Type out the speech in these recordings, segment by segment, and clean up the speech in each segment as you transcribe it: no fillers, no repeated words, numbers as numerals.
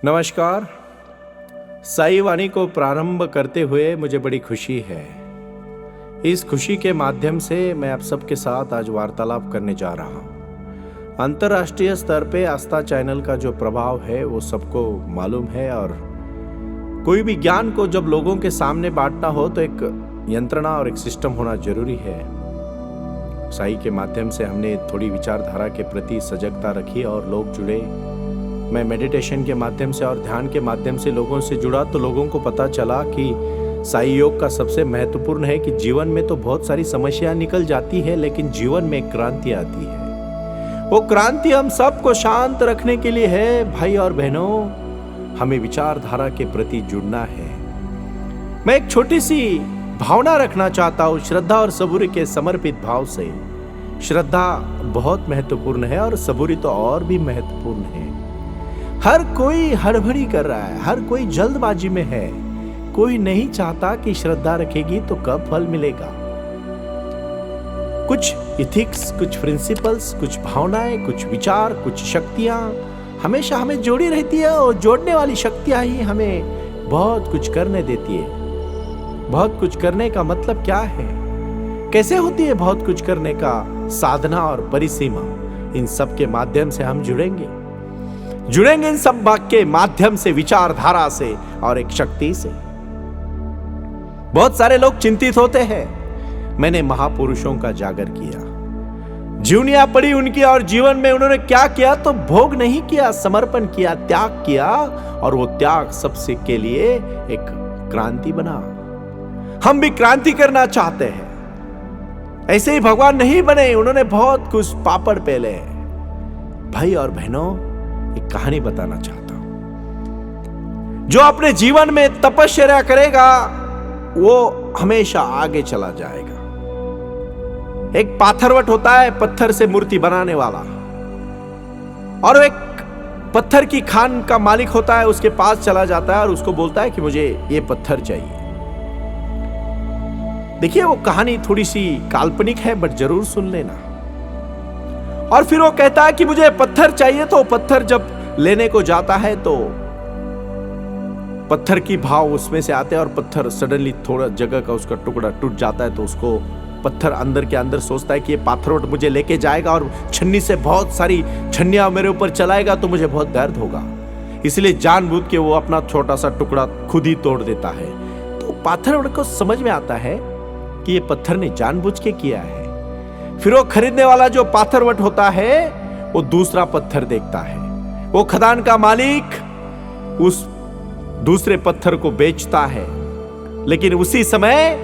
नमस्कार। साई वाणी को प्रारंभ करते हुए मुझे बड़ी खुशी है। इस खुशी के माध्यम से मैं आप सबके साथ आज वार्तालाप करने जा रहा हूँ। अंतर्राष्ट्रीय स्तर पे आस्था चैनल का जो प्रभाव है वो सबको मालूम है, और कोई भी ज्ञान को जब लोगों के सामने बांटना हो तो एक यंत्रणा और एक सिस्टम होना जरूरी है। साई के माध्यम से हमने थोड़ी विचारधारा के प्रति सजगता रखी और लोग जुड़े। मैं मेडिटेशन के माध्यम से और ध्यान के माध्यम से लोगों से जुड़ा तो लोगों को पता चला कि साई योग का सबसे महत्वपूर्ण है कि जीवन में तो बहुत सारी समस्याएं निकल जाती है, लेकिन जीवन में एक क्रांति आती है। वो क्रांति हम सबको शांत रखने के लिए है। भाई और बहनों, हमें विचारधारा के प्रति जुड़ना है। मैं एक छोटी सी भावना रखना चाहता हूँ, श्रद्धा और सबूरी के समर्पित भाव से। श्रद्धा बहुत महत्वपूर्ण है और सबूरी तो और भी महत्वपूर्ण है। हर कोई हड़बड़ी कर रहा है, हर कोई जल्दबाजी में है। कोई नहीं चाहता कि श्रद्धा रखेगी तो कब फल मिलेगा। कुछ इथिक्स, कुछ प्रिंसिपल्स, कुछ भावनाएं, कुछ विचार, कुछ शक्तियां हमेशा हमें जोड़ी रहती है, और जोड़ने वाली शक्तियां ही हमें बहुत कुछ करने देती है। बहुत कुछ करने का मतलब क्या है, कैसे होती है बहुत कुछ करने का साधना और परिसीमा, इन सब के माध्यम से हम जुड़ेंगे इन सब बात के माध्यम से, विचारधारा से और एक शक्ति से। बहुत सारे लोग चिंतित होते हैं। मैंने महापुरुषों का जागर किया, जीवनियां पढ़ी उनकी, और जीवन में उन्होंने क्या किया तो भोग नहीं किया, समर्पण किया, त्याग किया, और वो त्याग सबसे के लिए एक क्रांति बना। हम भी क्रांति करना चाहते हैं। ऐसे ही भगवान नहीं बने, उन्होंने बहुत कुछ पापड़ पेले हैं। भाई और बहनों, एक कहानी बताना चाहता हूं। जो अपने जीवन में तपस्या करेगा वो हमेशा आगे चला जाएगा। एक पाथरवट होता है, पत्थर से मूर्ति बनाने वाला, और एक पत्थर की खान का मालिक होता है, उसके पास चला जाता है और उसको बोलता है कि मुझे ये पत्थर चाहिए। देखिए, वो कहानी थोड़ी सी काल्पनिक है, बट जरूर सुन लेना। और फिर वो कहता है कि मुझे पत्थर चाहिए, तो पत्थर जब लेने को जाता है तो पत्थर की भाव उसमें से आते हैं, और पत्थर सडनली थोड़ा जगह का उसका टुकड़ा टूट जाता है। तो उसको पत्थर अंदर के अंदर सोचता है कि ये पाथरवट मुझे लेके जाएगा और छन्नी से बहुत सारी छन्नियां मेरे ऊपर चलाएगा तो मुझे बहुत दर्द होगा, इसलिए जानबूझ के वो अपना छोटा सा टुकड़ा खुद ही तोड़ देता है। तो पाथरवट को समझ में आता है कि ये पत्थर ने जानबूझ के किया है। फिर वो खरीदने वाला जो पाथरवट होता है वो दूसरा पत्थर देखता है। वो खदान का मालिक उस दूसरे पत्थर को बेचता है, लेकिन उसी समय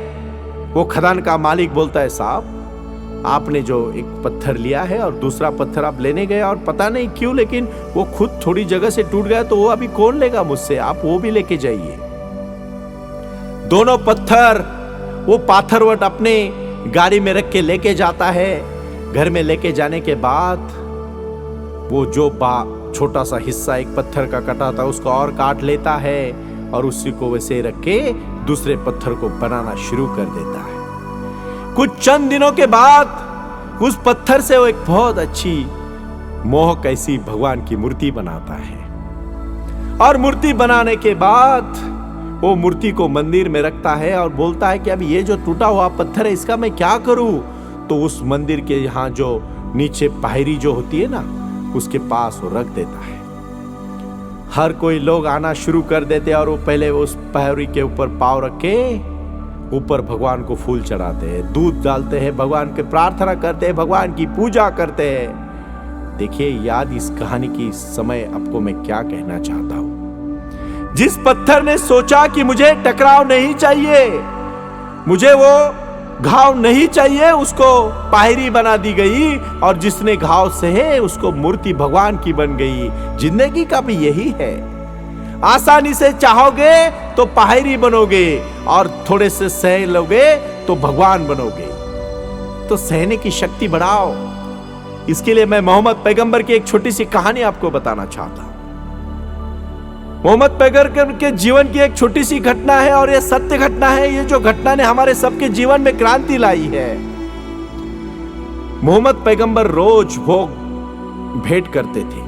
वो खदान का मालिक बोलता है, साहब आपने जो एक पत्थर लिया है और दूसरा पत्थर आप लेने गए, और पता नहीं क्यों लेकिन वो खुद थोड़ी जगह से टूट गया, तो वो अभी कौन लेगा मुझसे, आप वो भी लेके जाइए। दोनों पत्थर वो पाथरवट अपने गाड़ी में रख के लेके जाता है। घर में लेके जाने के बाद वो जो छोटा सा हिस्सा एक पत्थर का कटा था उसको और काट लेता है, और उसी को वैसे रख के दूसरे पत्थर को बनाना शुरू कर देता है। कुछ चंद दिनों के बाद उस पत्थर से वो एक बहुत अच्छी मोहक ऐसी भगवान की मूर्ति बनाता है, और मूर्ति बनाने के बाद वो मूर्ति को मंदिर में रखता है और बोलता है कि अब ये जो टूटा हुआ पत्थर है इसका मैं क्या करूं। तो उस मंदिर के यहाँ जो नीचे पायरी जो होती है ना, उसके पास वो रख देता है। हर कोई लोग आना शुरू कर देते हैं, और वो पहले उस पायरी के ऊपर पांव रख के ऊपर भगवान को फूल चढ़ाते हैं, दूध डालते हैं, भगवान की प्रार्थना करते हैं, भगवान की पूजा करते हैं। देखिए, याद इस कहानी की समय आपको मैं क्या कहना चाहता हूं। जिस पत्थर ने सोचा कि मुझे टकराव नहीं चाहिए, मुझे वो घाव नहीं चाहिए, उसको पायरी बना दी गई, और जिसने घाव सहे उसको मूर्ति भगवान की बन गई। जिंदगी का भी यही है, आसानी से चाहोगे तो पायरी बनोगे, और थोड़े से सह लोगे तो भगवान बनोगे। तो सहने की शक्ति बढ़ाओ। इसके लिए मैं मोहम्मद पैगंबर की एक छोटी सी कहानी आपको बताना चाहता हूं। मोहम्मद पैगंबर के जीवन की एक छोटी सी घटना है, और यह सत्य घटना है। ये जो घटना ने हमारे सबके जीवन में क्रांति लाई है। मोहम्मद पैगंबर रोज भोग भेंट करते थे।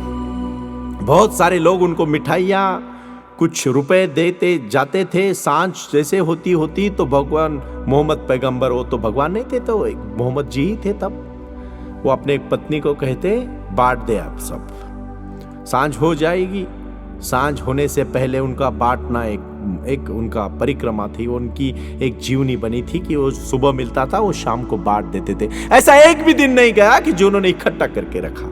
बहुत सारे लोग उनको मिठाइयाँ कुछ रुपए देते जाते थे। सांझ जैसे होती होती तो भगवान मोहम्मद पैगंबर, वो तो भगवान नहीं थे, तो एक मोहम्मद जी ही थे तब, वो अपने एक पत्नी को कहते बांट दे आप सब, सांझ हो जाएगी। सांझ होने से पहले उनका बांटना एक उनका परिक्रमा थी, उनकी एक जीवनी बनी थी कि वो सुबह मिलता था वो शाम को बांट देते थे। ऐसा एक भी दिन नहीं गया कि जो उन्होंने इकट्ठा करके रखा।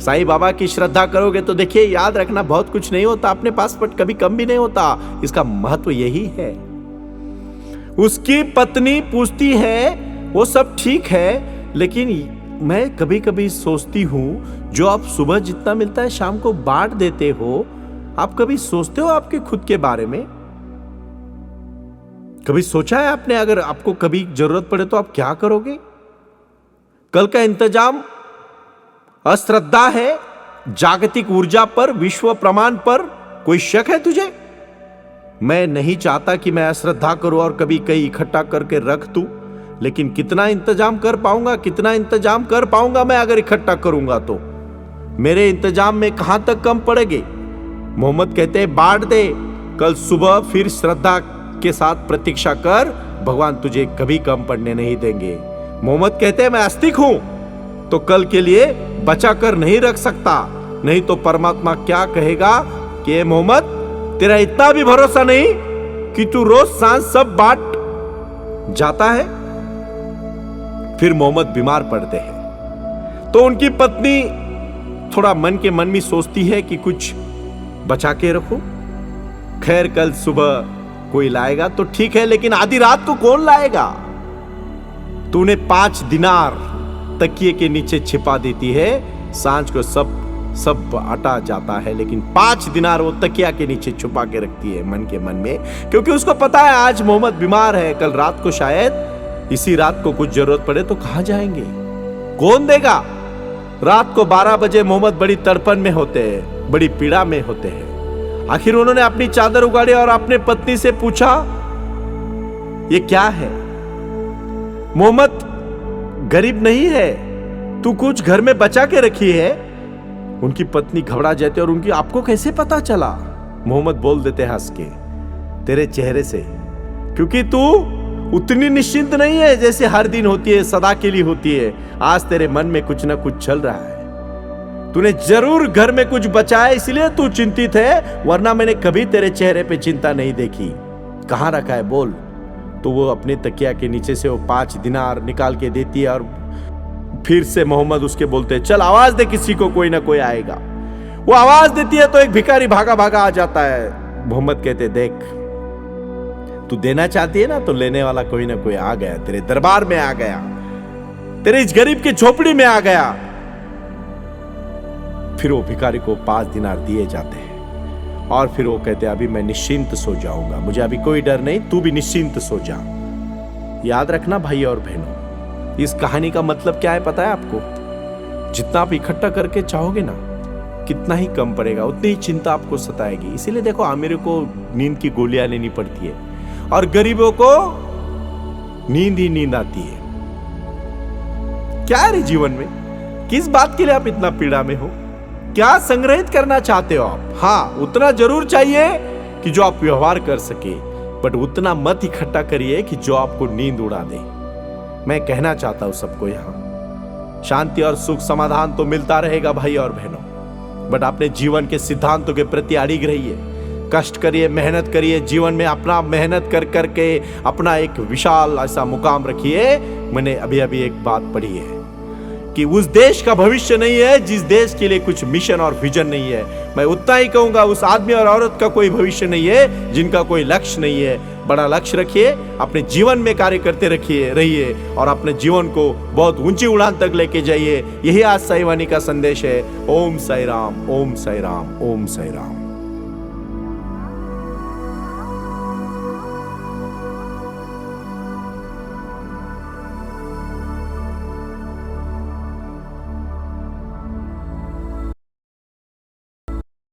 साईं बाबा की श्रद्धा करोगे तो देखिए, याद रखना बहुत कुछ नहीं होता अपने पास, बट कभी कम भी नहीं होता। इसका महत्व यही है। उसकी पत्नी पूछती है वो सब ठीक है, लेकिन मैं कभी कभी सोचती हूं जो आप सुबह जितना मिलता है शाम को बांट देते हो, आप कभी सोचते हो आपके खुद के बारे में? कभी सोचा है आपने अगर आपको कभी जरूरत पड़े तो आप क्या करोगे? कल का इंतजाम अश्रद्धा है जागतिक ऊर्जा पर, विश्व प्रमाण पर। कोई शक है तुझे? मैं नहीं चाहता कि मैं अश्रद्धा करूं और कभी कहीं इकट्ठा करके रख दूं, लेकिन कितना इंतजाम कर पाऊंगा, कितना इंतजाम कर पाऊंगा मैं अगर इकट्ठा करूंगा तो? मेरे इंतजाम में कहां तक कम पड़ेगी? मोहम्मद कहते हैं बांट दे, कल सुबह फिर श्रद्धा के साथ प्रतीक्षा कर, भगवान तुझे कभी कम पड़ने नहीं देंगे। मोहम्मद कहते हैं मैं आस्तिक हूं तो कल के लिए बचा कर नहीं रख सकता, नहीं तो परमात्मा क्या कहेगा कि मोहम्मद तेरा इतना भी भरोसा नहीं कि तू रोज सांझ सब बांट जाता है। फिर मोहम्मद बीमार पड़ते हैं तो उनकी पत्नी थोड़ा मन के मन में सोचती है कि कुछ बचा के रखो, खैर कल सुबह कोई लाएगा तो ठीक है, लेकिन आधी रात को कौन लाएगा? तूने 5 दिनार तकिए के नीचे छिपा देती है, सांझ को सब हटा जाता है, लेकिन 5 दिनार वो तकिया के नीचे छुपा के रखती है मन के मन में, क्योंकि उसको पता है आज मोहम्मद बीमार है, कल रात को शायद इसी रात को कुछ जरूरत पड़े तो कहां जाएंगे, कौन देगा? रात को 12 बजे मोहम्मद बड़ी तड़पन में होते हैं, बड़ी पीड़ा में होते हैं। आखिर उन्होंने अपनी चादर उगाड़ी और अपने पत्नी से पूछा ये क्या है? मोहम्मद गरीब नहीं है, तू कुछ घर में बचा के रखी है। उनकी पत्नी घबरा जाती और उनकी आपको कैसे पता चला? मोहम्मद बोल देते हंस के, तेरे चेहरे से, क्योंकि तू उतनी निश्चिंत नहीं है जैसे हर दिन होती है, सदा के लिए होती है। आज तेरे मन में कुछ ना कुछ चल रहा है, तूने जरूर घर में कुछ बचाया इसलिए तू चिंतित है, वरना मैंने कभी तेरे चेहरे पे चिंता नहीं देखी। कहां रखा है बोल? तो वो अपने तकिया के नीचे से वो 5 दिनार निकाल के देती है और फिर से मोहम्मद उसके बोलते हैं चल आवाज दे, किसी को कोई ना कोई आएगा। वो आवाज देती है तो एक भिखारी भागा भागा आ जाता है। मोहम्मद कहते देख तू देना चाहती है ना, तो लेने वाला कोई ना कोई आ गया, तेरे दरबार में आ गया, तेरे इस गरीब की झोपड़ी में आ गया। फिर वो भिखारी को 5 दिनार दिए जाते हैं और फिर वो कहते हैं अभी मैं निश्चिंत सो जाऊंगा, मुझे अभी कोई डर नहीं, तू भी निश्चिंत सो जा। याद रखना भाई और बहनों, इस कहानी का मतलब क्या है पता है आपको? जितना आप इकट्ठा करके चाहोगे ना, कितना ही कम पड़ेगा, उतनी ही चिंता आपको सताएगी। इसीलिए देखो अमीरों को नींद की गोलियां लेनी पड़ती है और गरीबों को नींद ही नींद आती है। क्या है रे जीवन में? किस बात के लिए आप इतना पीड़ा में हो? क्या संग्रहित करना चाहते हो आप? हाँ, उतना जरूर चाहिए कि जो आप व्यवहार कर सके, बट उतना मत इकट्ठा करिए कि जो आपको नींद उड़ा दे। मैं कहना चाहता हूं सबको, यहां शांति और सुख समाधान तो मिलता रहेगा भाई और बहनों, बट अपने जीवन के सिद्धांतों के प्रति अड़िग रहिए, कष्ट करिए, मेहनत करिए, जीवन में अपना मेहनत कर करके अपना एक विशाल ऐसा मुकाम रखिए। मैंने अभी अभी एक बात पढ़ी है कि उस देश का भविष्य नहीं है जिस देश के लिए कुछ मिशन और विजन नहीं है। मैं उतना ही कहूंगा, उस आदमी और औरत का कोई भविष्य नहीं है जिनका कोई लक्ष्य नहीं है। बड़ा लक्ष्य रखिए, अपने जीवन में कार्य करते रहिए और अपने जीवन को बहुत ऊंची उड़ान तक लेके जाइए। यही आज साईं वाणी का संदेश है। ओम साई राम, ओम साई राम, ओम साई राम।